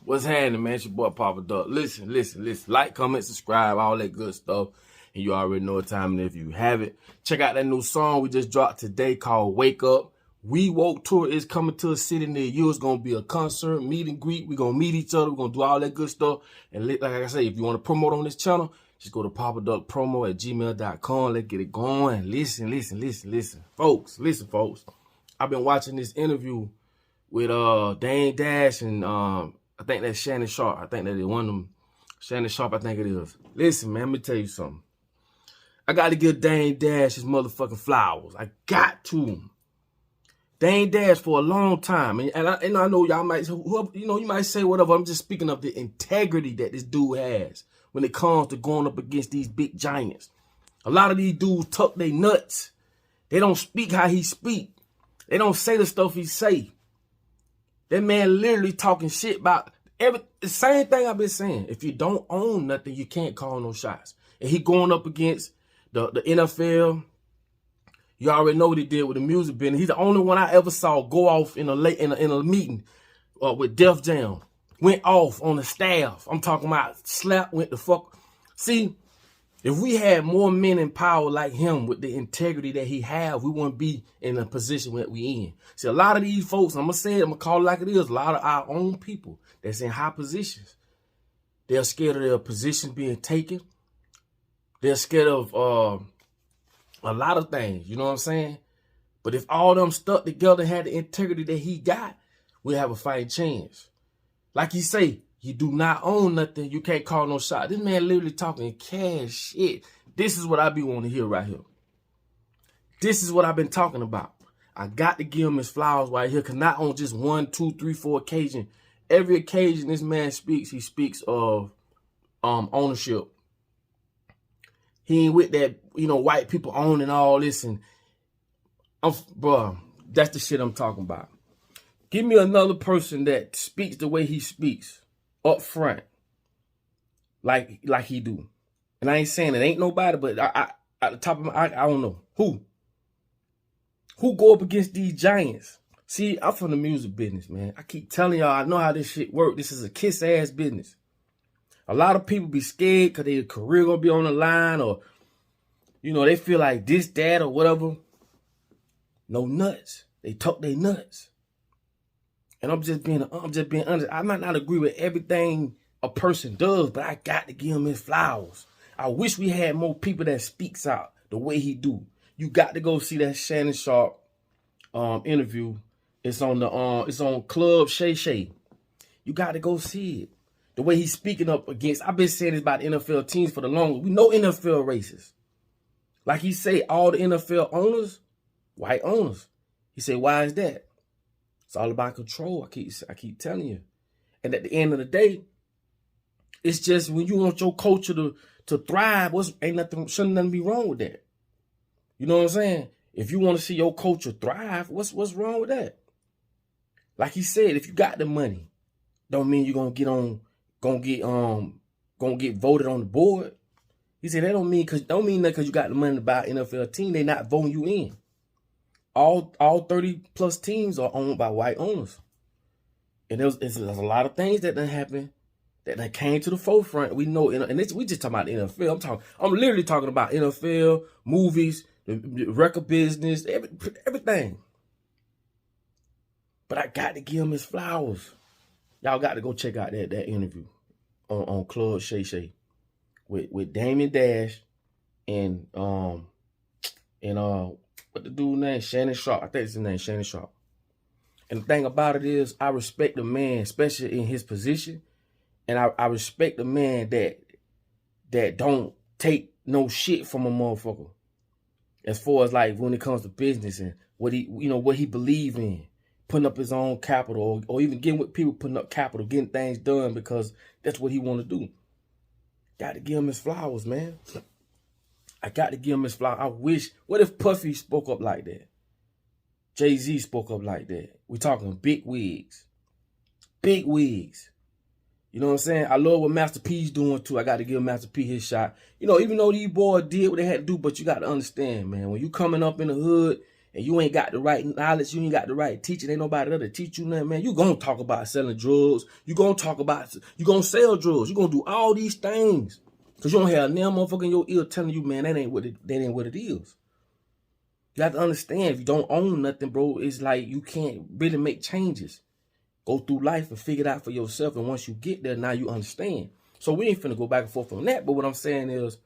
What's happening, man? It's your boy Papa Duck. Listen. Like, comment, subscribe, all that good stuff. And you already know what time it is if you haven't. Check out that new song we just dropped today called Wake Up. We Woke Tour is coming to a city near you. It's going to be a concert, meet and greet. We're going to meet each other. We're going to do all that good stuff. And like I say, if you want to promote on this channel, just go to papaduckpromo@gmail.com. Let's get it going. Listen. Folks. I've been watching this interview with Dame Dash and I think that's Shannon Sharp. I think that is one of them. Shannon Sharp, I think it is. Listen, man, let me tell you something. I got to give Dame Dash his motherfucking flowers. I got to. Dame Dash for a long time, and I know y'all might, you might say whatever. I'm just speaking of the integrity that this dude has when it comes to going up against these big giants. A lot of these dudes tuck their nuts. They don't speak how he speak. They don't say the stuff he say. That man literally talking shit about the same thing I've been saying. If you don't own nothing, you can't call no shots. And he going up against the NFL. You already know what he did with the music business. He's the only one I ever saw go off in a meeting with Def Jam. Went off on the staff. I'm talking about slap, went the fuck. See, if we had more men in power like him with the integrity that he have, we wouldn't be in the position that we in. See, a lot of these folks, I'm going to say it, I'm going to call it like it is, a lot of our own people that's in high positions, they're scared of their position being taken. They're scared of a lot of things, you know what I'm saying? But if all of them stuck together and had the integrity that he got, we'll have a fighting chance. Like you say, you do not own nothing, you can't call no shot. This man literally talking cash shit. This is what I be wanting to hear right here. This is what I've been talking about. I got to give him his flowers right here, because not on just 1, 2, 3, 4 occasion. Every occasion this man speaks, he speaks of ownership. He ain't with that, white people owning all this. And bro, that's the shit I'm talking about. Give me another person that speaks the way he speaks up front, like he do. And I ain't saying it ain't nobody, but I at the top of my, I don't know who go up against these giants. See, I'm from the music business, man. I keep telling y'all, I know how this shit work. This is a kiss ass business. A lot of people be scared because their career gonna be on the line, or they feel like this, that, or whatever. No nuts. They talk their nuts. And I'm just being honest. I might not agree with everything a person does, but I got to give him his flowers. I wish we had more people that speaks out the way he do. You got to go see that Shannon Sharp interview. It's on Club Shay Shay. You got to go see it. The way he's speaking up against, I've been saying this about NFL teams for the longest. We know NFL racists. Like he say, all the NFL owners, white owners. He say, why is that? It's all about control. I keep telling you. And at the end of the day, it's just when you want your culture to thrive, shouldn't nothing be wrong with that. You know what I'm saying? If you want to see your culture thrive, what's wrong with that? Like he said, if you got the money, don't mean you're gonna get voted on the board. He said that don't mean that because you got the money to buy an NFL team, they not voting you in. All 30 plus teams are owned by white owners. And there's a lot of things that done happened that came to the forefront. We know, and we just talking about the NFL. I'm literally talking about NFL, movies, the record business, everything. But I got to give him his flowers. Y'all got to go check out that interview on Club Shay Shay with Damien Dash and what the dude name? Shannon Sharp. I think it's his name, Shannon Sharp. And the thing about it is, I respect the man, especially in his position, and I respect the man that don't take no shit from a motherfucker. As far as like when it comes to business and what he believe in, putting up his own capital, or even getting with people putting up capital, getting things done because that's what he want to do. Got to give him his flowers, man. I got to give him his flowers. I wish, what if Puffy spoke up like that? Jay-Z spoke up like that. We talking big wigs. Big wigs. You know what I'm saying? I love what Master P's doing too. I got to give Master P his shot. Even though these boys did what they had to do, but you got to understand, man, when you coming up in the hood and you ain't got the right knowledge, you ain't got the right teaching, ain't nobody there to teach you nothing, man, you gonna talk about selling drugs, you gonna sell drugs, you gonna do all these things. Cause you don't have a damn motherfucker in your ear telling you, man, that ain't what it is. You have to understand, if you don't own nothing, bro, it's like you can't really make changes. Go through life and figure it out for yourself. And once you get there, now you understand. So we ain't finna go back and forth on that. But what I'm saying is,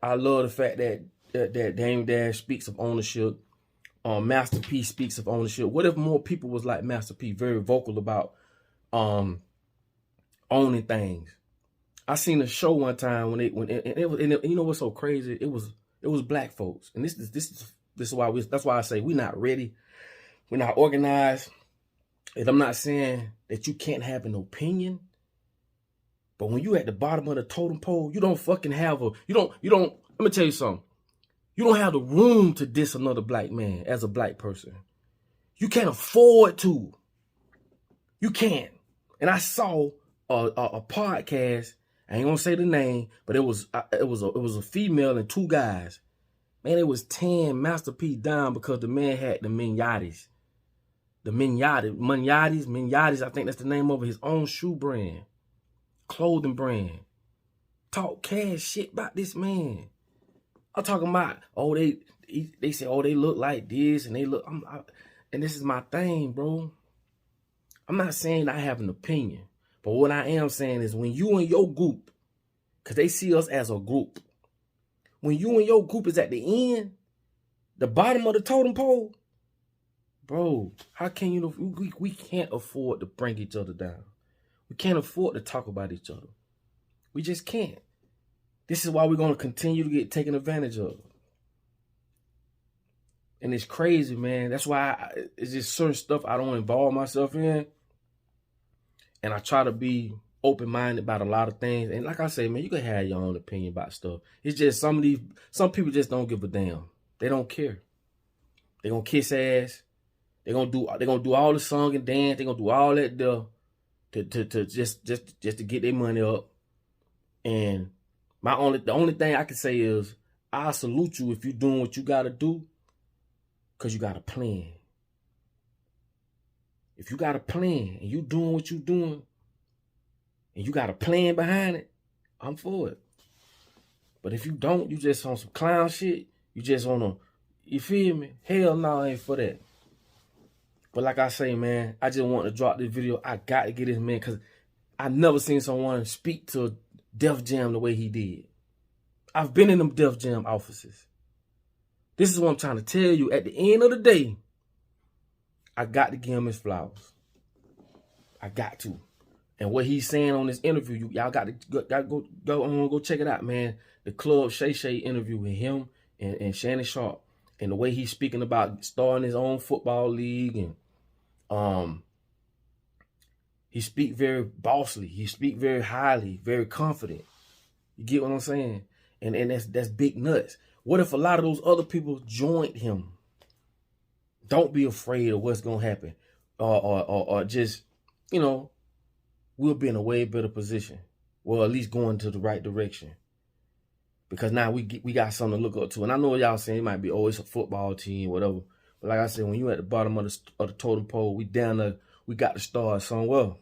I love the fact that Dame Dash speaks of ownership. Master P speaks of ownership. What if more people was like Master P, very vocal about owning things? I seen a show one time you know what's so crazy? It was black folks, and this is why that's why I say we're not ready, we're not organized. And I'm not saying that you can't have an opinion, but when you at the bottom of the totem pole, you don't fucking have let me tell you something. You don't have the room to diss another black man as a black person. You can't afford to. You can't. And I saw a podcast. I ain't gonna say the name, but it was a female and two guys. Man, it was 10 Master P down because the man had the Mignatis. The Mignatis, I think that's the name of his own shoe brand, clothing brand. Talk cash shit about this man. I'm talking about, oh, they say, oh, they look like this and they look, and this is my thing, bro. I'm not saying I have an opinion, but what I am saying is when you and your group, because they see us as a group, when you and your group is at the end, the bottom of the totem pole, bro, how can we can't afford to bring each other down. We can't afford to talk about each other. We just can't. This is why we're going to continue to get taken advantage of. And it's crazy, man. That's why it's just certain stuff I don't involve myself in. And I try to be open-minded about a lot of things. And like I say, man, you can have your own opinion about stuff. It's just some people just don't give a damn. They don't care. They're going to kiss ass. They're gonna do all the song and dance. They're gonna do all that to just to get their money up. And the only thing I can say is I salute you if you're doing what you gotta do, cause you got a plan. If you got a plan and you doing what you doing, and you got a plan behind it, I'm for it. But if you don't, you just on some clown shit. You just wanna, you feel me? Hell no, I ain't for that. But like I say, man, I just want to drop this video. I got to get this man because I never seen someone speak to Def Jam the way he did. I've been in them Def Jam offices. This is what I'm trying to tell you. At the end of the day, I got to give him his flowers. I got to. And what he's saying on this interview, y'all got to go check it out, man. The Club Shay Shay interview with him and Shannon Sharp. And the way he's speaking about starting his own football league, and he speak very bossly. He speak very highly, very confident. You get what I'm saying? And that's big nuts. What if a lot of those other people joined him? Don't be afraid of what's gonna happen, or just, you know, we'll be in a way better position. Well, at least going to the right direction. Because now we got something to look up to. And I know y'all saying it might be, oh, it's a football team, whatever. But like I said, when you at the bottom of the totem pole, we down there, we got to start somewhere.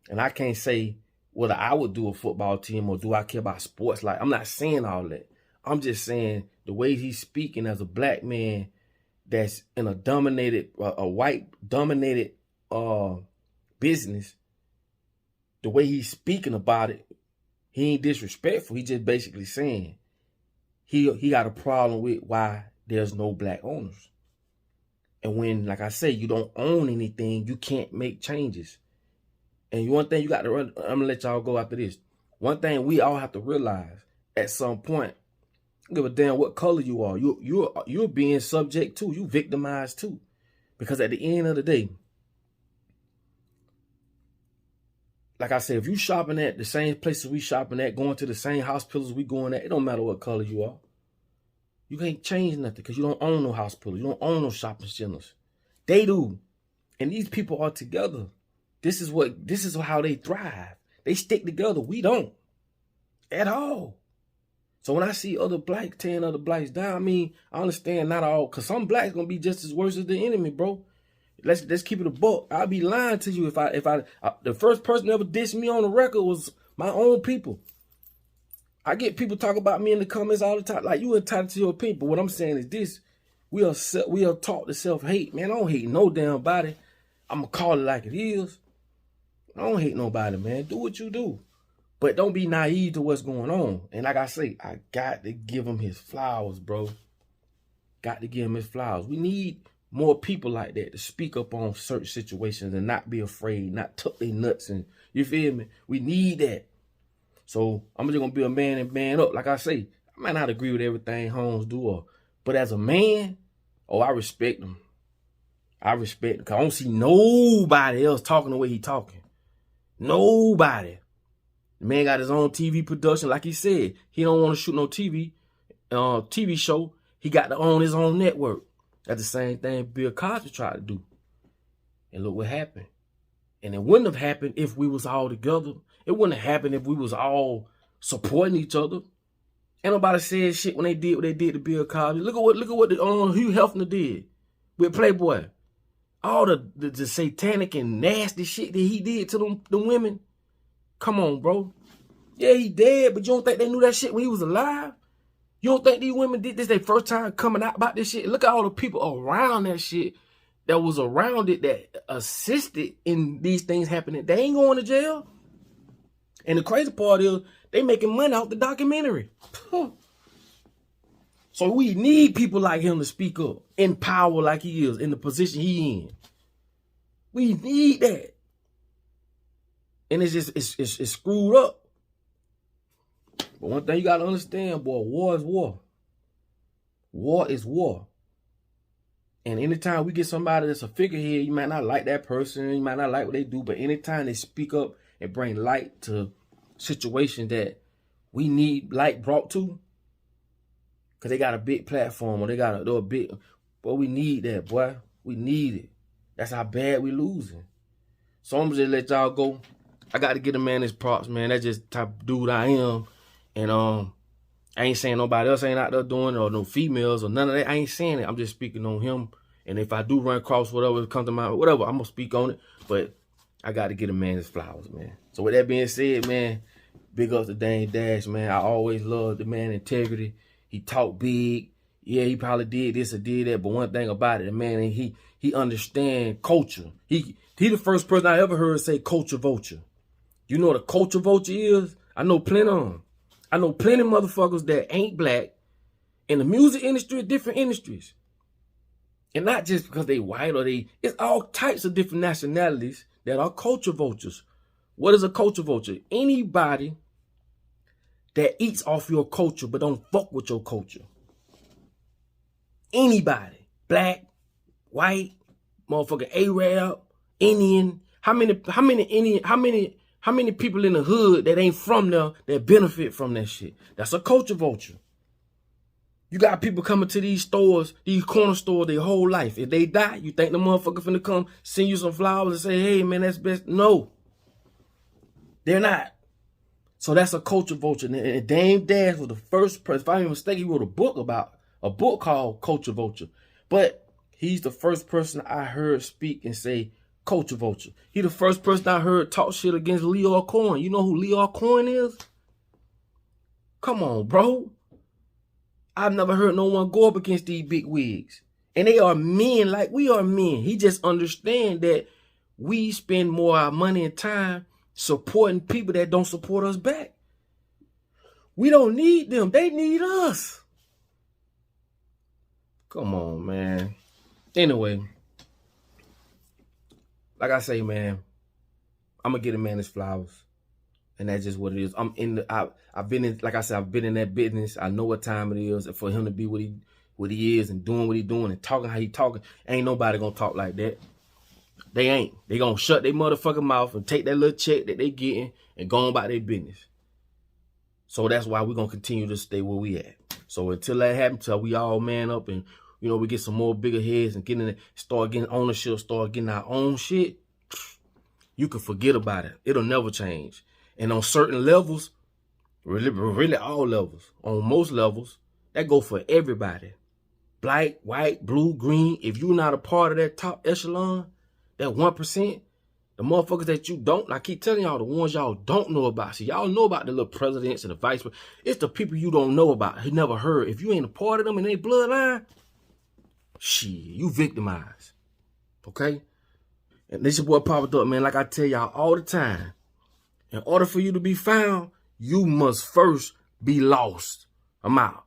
And I can't say whether I would do a football team or do I care about sports. Like, I'm not saying all that. I'm just saying the way he's speaking as a black man that's in a white dominated business, the way he's speaking about it, he ain't disrespectful. He just basically saying he got a problem with why there's no black owners. And when, like I say, you don't own anything, you can't make changes. And one thing you got to run, I'm gonna let y'all go after this. One thing we all have to realize at some point, give a damn what color you are. You're being subject to, you victimized too. Because at the end of the day, like I said, if you shopping at the same places we shopping at, going to the same hospitals we going at, it don't matter what color you are. You can't change nothing because you don't own no hospital. You don't own no shopping centers. They do. And these people are together. This is how they thrive. They stick together. We don't. At all. So when I see other blacks tearing other blacks down, I mean, I understand not all, because some blacks gonna be just as worse as the enemy, bro. Let's keep it a buck. I'll be lying to you if I the first person that ever dissed me on the record was my own people. I get people talk about me in the comments all the time, like you entitled to your opinion. But what I'm saying is this: we are taught to self-hate. Man, I don't hate no damn body. I'ma call it like it is. I don't hate nobody, man. Do what you do, but don't be naive to what's going on. And like I say, I got to give him his flowers, bro. Got to give him his flowers. We need more people like that to speak up on certain situations and not be afraid, not tuck their nuts in. You feel me? We need that. So I'm just gonna be a man and man up. Like I say, I might not agree with everything Holmes do, but as a man, I respect him. I respect him, because I don't see nobody else talking the way he talking. Nobody. The man got his own TV production. Like he said, he don't want to shoot no TV show. He got to own his own network. That's the same thing Bill Cosby tried to do. And look what happened. And it wouldn't have happened if we was all together. It wouldn't have happened if we was all supporting each other. Ain't nobody said shit when they did what they did to Bill Cosby. Look at what the Hugh Hefner did with Playboy. All the satanic and nasty shit that he did to them women. Come on, bro. Yeah, he dead, but you don't think they knew that shit when he was alive? You don't think these women did this their first time coming out about this shit? Look at all the people around that shit that was around it that assisted in these things happening. They ain't going to jail. And the crazy part is they making money off the documentary. So we need people like him to speak up, in power like he is, in the position he in. We need that. And it's just, it's screwed up. But one thing you got to understand, boy, war is war. War is war. And anytime we get somebody that's a figurehead, you might not like that person, you might not like what they do, but anytime they speak up and bring light to situations that we need light brought to, because they got a big platform or they're a big, but we need that, boy. We need it. That's how bad we losing. So I'm just let y'all go. I got to get a man his props, man. That's just the type of dude I am. And I ain't saying nobody else ain't out there doing it, or no females or none of that. I ain't saying it. I'm just speaking on him. And if I do run across whatever comes to mind, whatever, I'm gonna speak on it. But I got to get a man his flowers, man. So with that being said, man, big up to Dame Dash, man. I always loved the man integrity. He talked big. Yeah, he probably did this or did that. But one thing about it, the man, he understand culture. He the first person I ever heard say culture vulture. You know what a culture vulture is? I know plenty of them. I know plenty of motherfuckers that ain't black in the music industry, different industries. And not just because they white or it's all types of different nationalities that are culture vultures. What is a culture vulture? Anybody that eats off your culture but don't fuck with your culture. Anybody. Black, white, motherfucking Arab, Indian. How many people in the hood that ain't from there that benefit from that shit? That's a culture vulture. You got people coming to these stores, these corner stores, their whole life. If they die, you think the motherfucker finna come send you some flowers and say, hey, man, that's best? No. They're not. So that's a culture vulture. And Dame Dash was the first person, if I'm not mistaken, he wrote a book called Culture Vulture. But he's the first person I heard speak and say culture vulture. He the first person I heard talk shit against Leor Cohen. You know who Leor Cohen is? Come on, bro. I've never heard no one go up against these big wigs. And they are men like we are men. He just understand that we spend more of our money and time supporting people that don't support us back. We don't need them. They need us. Come on, man. Anyway, like I say, man, I'm gonna get a man his flowers. And that's just what it is. I've been in, like I said, I've been in that business. I know what time it is. And for him to be what he is and doing what he doing and talking how he talking, ain't nobody gonna talk like that. They ain't. They gonna shut their motherfucking mouth and take that little check that they getting and go on about their business. So that's why we're gonna continue to stay where we at. So until that happens, till we all man up and, you know, we get some more bigger heads and start getting ownership, start getting our own shit, you can forget about it. It'll never change. And on certain levels, Really all levels. On most levels, that go for everybody. Black, white, blue, green. If you're not a part of that top echelon, that 1%, the motherfuckers that you don't, I keep telling y'all, the ones y'all don't know about. See, y'all know about the little presidents and the vice presidents. It's the people you don't know about, who never heard. If you ain't a part of them in their bloodline, shit, you victimized. Okay? And this your boy Papa Duck, man. Like I tell y'all all the time, in order for you to be found, you must first be lost. I'm out.